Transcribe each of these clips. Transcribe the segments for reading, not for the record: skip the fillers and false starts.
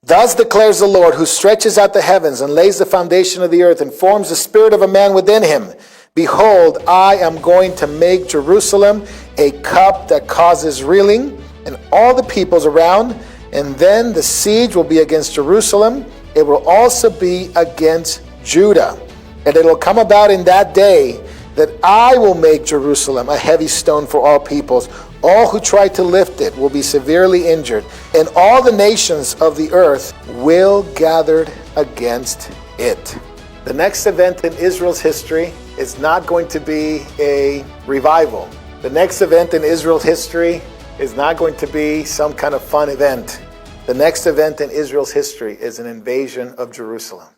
Thus declares the Lord, who stretches out the heavens and lays the foundation of the earth and forms the spirit of a man within him. Behold, I am going to make Jerusalem a cup that causes reeling, and all the peoples around, and then the siege will be against Jerusalem. It will also be against Judah. And it will come about in that day that I will make Jerusalem a heavy stone for all peoples. All who try to lift it will be severely injured, and all the nations of the earth will gather against it. The next event in Israel's history is not going to be a revival. The next event in Israel's history is not going to be some kind of fun event. The next event in Israel's history is an invasion of Jerusalem.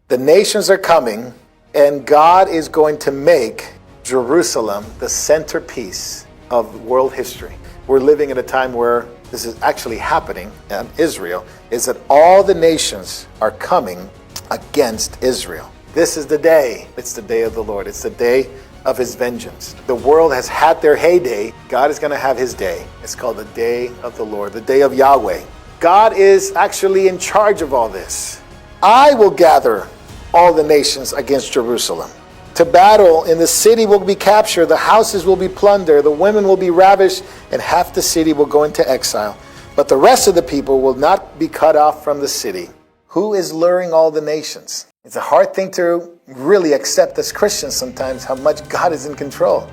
The nations are coming, and God is going to make Jerusalem the centerpiece of world history. We're living in a time where this is actually happening in Israel, is that all the nations are coming against Israel. This is the day. It's the day of the Lord. It's the day of his vengeance. The world has had their heyday. God is going to have his day. It's called the day of the Lord, the day of Yahweh. God is actually in charge of all this. I will gather all the nations against Jerusalem. To battle, and the city will be captured, the houses will be plundered, the women will be ravished, and half the city will go into exile. But the rest of the people will not be cut off from the city. Who is luring all the nations? It's a hard thing to really accept as Christians sometimes, how much God is in control.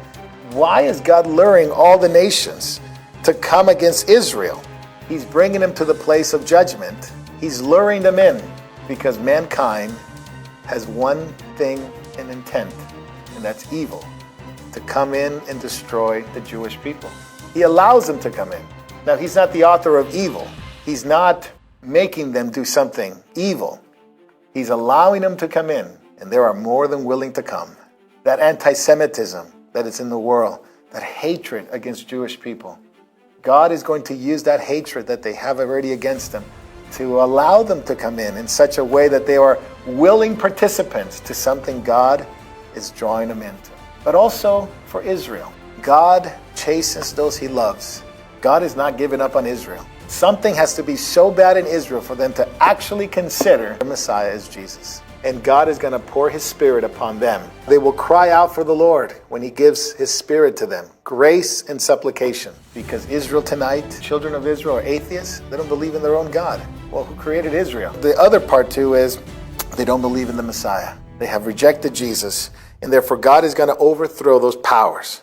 Why is God luring all the nations to come against Israel? He's bringing them to the place of judgment. He's luring them in because mankind has one thing in intent, and that's evil, to come in and destroy the Jewish people. He allows them to come in. Now, he's not the author of evil. He's not making them do something evil. He's allowing them to come in, and they are more than willing to come. That anti-Semitism that is in the world, that hatred against Jewish people, God is going to use that hatred that they have already against them to allow them to come in such a way that they are willing participants to something God is drawing them into. But also for Israel. God chastens those he loves. God is not giving up on Israel. Something has to be so bad in Israel for them to actually consider the Messiah as Jesus. And God is going to pour his spirit upon them. They will cry out for the Lord when he gives his spirit to them. Grace and supplication. Because Israel tonight, children of Israel are atheists. They don't believe in their own God. Well, who created Israel? The other part too is they don't believe in the Messiah. They have rejected Jesus. And therefore God is going to overthrow those powers.